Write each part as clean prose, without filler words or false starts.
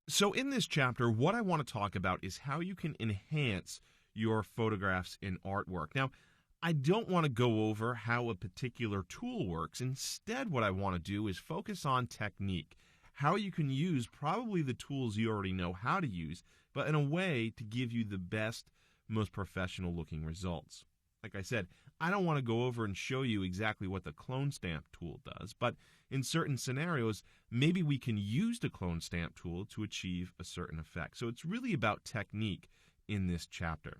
So in this chapter, what I want to talk about is how you can enhance your photographs in artwork. Now, I don't want to go over how a particular tool works. Instead, what I want to do is focus on technique, how you can use probably the tools you already know how to use, but in a way to give you the best, most professional looking results. Like I said, I don't want to go over and show you exactly what the clone stamp tool does, but in certain scenarios, maybe we can use the clone stamp tool to achieve a certain effect. So it's really about technique in this chapter.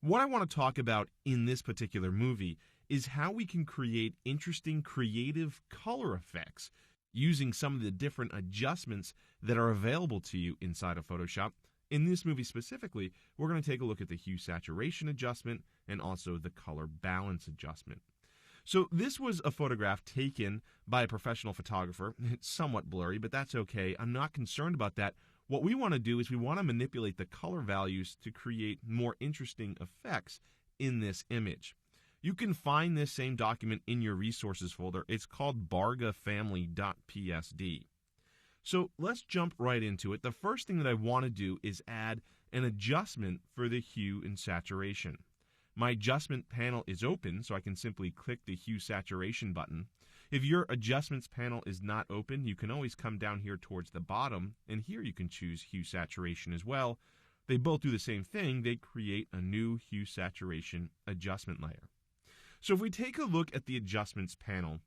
What I want to talk about in this particular movie is how we can create interesting, creative color effects using some of the different adjustments that are available to you inside of Photoshop. In this movie specifically, we're going to take a look at the hue saturation adjustment and also the color balance adjustment. So this was a photograph taken by a professional photographer. It's somewhat blurry, but that's okay. I'm not concerned about that. What we want to do is we want to manipulate the color values to create more interesting effects in this image. You can find this same document in your resources folder. It's called bargafamily.psd. So let's jump right into it. The first thing that I want to do is add an adjustment for the hue and saturation. My adjustment panel is open, so I can simply click the hue saturation button. If your adjustments panel is not open, you can always come down here towards the bottom, and here you can choose hue saturation as well. They both do the same thing. They create a new hue saturation adjustment layer. So if we take a look at the adjustments panel,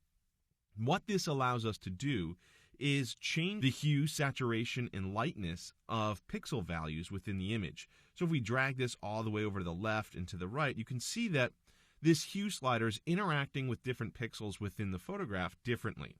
what this allows us to do is change the hue, saturation, and lightness of pixel values within the image. So if we drag this all the way over to the left and to the right, you can see that this hue slider is interacting with different pixels within the photograph differently.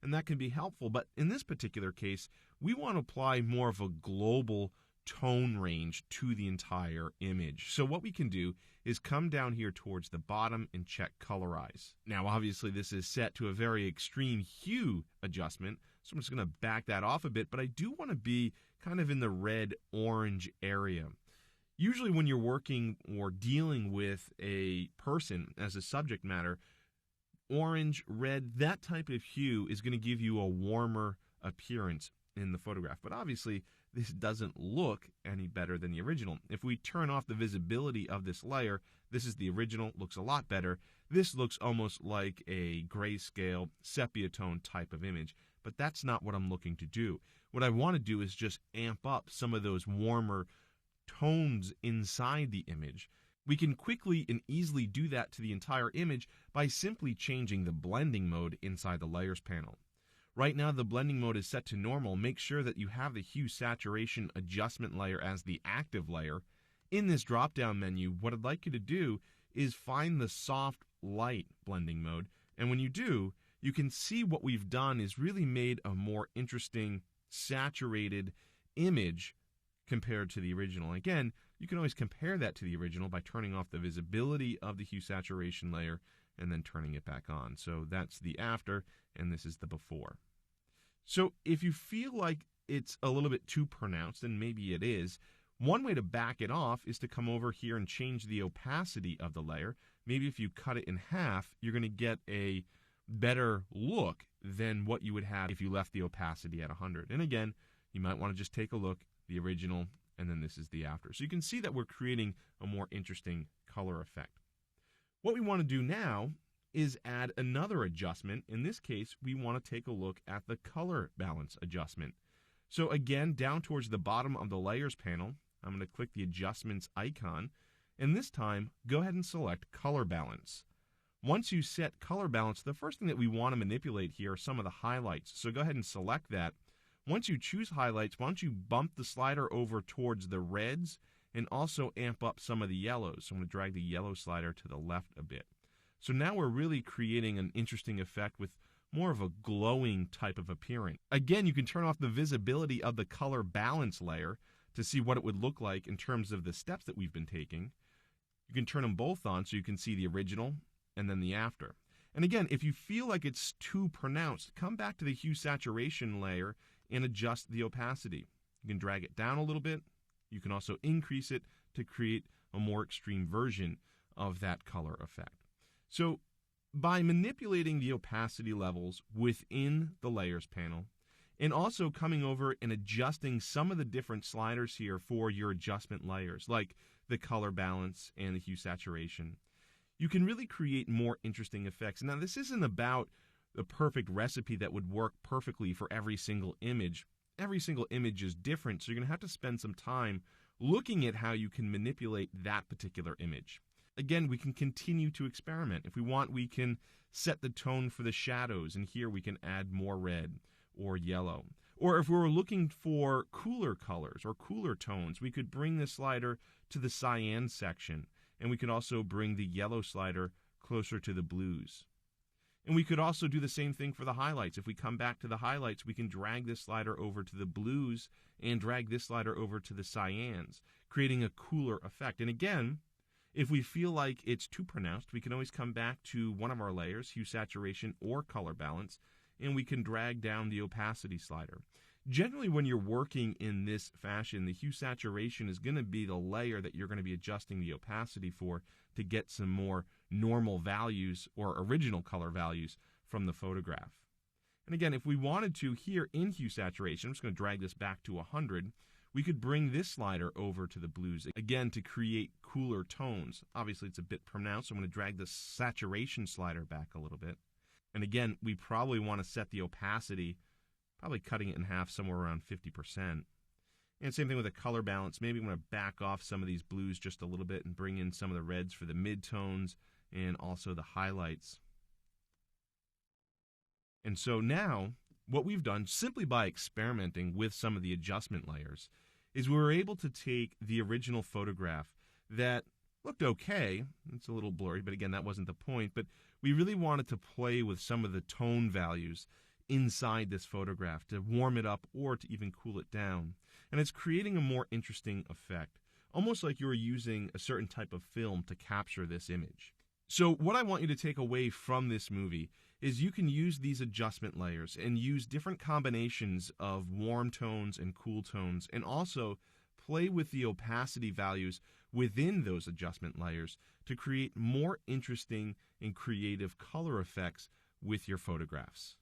And that can be helpful, but in this particular case, we want to apply more of a global tone range to the entire image. So what we can do is come down here towards the bottom and check colorize. Now obviously this is set to a very extreme hue adjustment, so I'm just going to back that off a bit, but I do want to be kind of in the red-orange area. Usually when you're working or dealing with a person as a subject matter, orange, red, that type of hue is going to give you a warmer appearance in the photograph. But obviously, this doesn't look any better than the original. If we turn off the visibility of this layer, this is the original, looks a lot better. This looks almost like a grayscale, sepia tone type of image, but that's not what I'm looking to do. What I want to do is just amp up some of those warmer tones inside the image. We can quickly and easily do that to the entire image by simply changing the blending mode inside the layers panel. Right now the blending mode is set to normal. Make sure that you have the hue saturation adjustment layer as the active layer. In this drop down menu, what I'd like you to do is find the soft light blending mode, and when you do, you can see what we've done is really made a more interesting saturated image compared to the original. Again, you can always compare that to the original by turning off the visibility of the hue saturation layer and then turning it back on. So that's the after, and this is the before. So if you feel like it's a little bit too pronounced, and maybe it is, one way to back it off is to come over here and change the opacity of the layer. Maybe if you cut it in half, you're going to get a better look than what you would have if you left the opacity at 100. And again, you might want to just take a look, the original, and then this is the after. So you can see that we're creating a more interesting color effect. What we want to do now is add another adjustment. In this case, we want to take a look at the color balance adjustment. So again, down towards the bottom of the layers panel, I'm going to click the adjustments icon, and this time, go ahead and select color balance. Once you set color balance, the first thing that we want to manipulate here are some of the highlights. So go ahead and select that. Once you choose highlights, why don't you bump the slider over towards the reds and also amp up some of the yellows. So I'm going to drag the yellow slider to the left a bit. So now we're really creating an interesting effect with more of a glowing type of appearance. Again, you can turn off the visibility of the color balance layer to see what it would look like in terms of the steps that we've been taking. You can turn them both on so you can see the original and then the after. And again, if you feel like it's too pronounced, come back to the hue saturation layer and adjust the opacity. You can drag it down a little bit. You can also increase it to create a more extreme version of that color effect. So by manipulating the opacity levels within the layers panel And also coming over and adjusting some of the different sliders here for your adjustment layers, like the color balance and the hue saturation. You can really create more interesting effects. Now, this isn't about the perfect recipe that would work perfectly for every single image. Every single image is different, so you're going to have to spend some time looking at how you can manipulate that particular image. Again, we can continue to experiment. If we want, we can set the tone for the shadows, and here we can add more red or yellow. Or if we were looking for cooler colors or cooler tones, we could bring the slider to the cyan section, and we could also bring the yellow slider closer to the blues. And we could also do the same thing for the highlights. If we come back to the highlights, we can drag this slider over to the blues and drag this slider over to the cyans, creating a cooler effect. And again, if we feel like it's too pronounced, we can always come back to one of our layers, hue saturation or color balance, and we can drag down the opacity slider. Generally, when you're working in this fashion, the hue saturation is going to be the layer that you're going to be adjusting the opacity for to get some more normal values or original color values from the photograph. And again, if we wanted to here in hue saturation, I'm just going to drag this back to 100, we could bring this slider over to the blues, again, to create cooler tones. Obviously, it's a bit pronounced, so I'm going to drag the saturation slider back a little bit. And again, we probably want to set the opacity, probably cutting it in half somewhere around 50%. And same thing with the color balance. Maybe I'm going to back off some of these blues just a little bit and bring in some of the reds for the midtones and also the highlights. And so now, what we've done, simply by experimenting with some of the adjustment layers, is we were able to take the original photograph that looked okay. It's a little blurry, but again, that wasn't the point. But we really wanted to play with some of the tone values inside this photograph to warm it up or to even cool it down. And it's creating a more interesting effect, almost like you're using a certain type of film to capture this image. So what I want you to take away from this movie is you can use these adjustment layers and use different combinations of warm tones and cool tones, and also play with the opacity values within those adjustment layers to create more interesting and creative color effects with your photographs.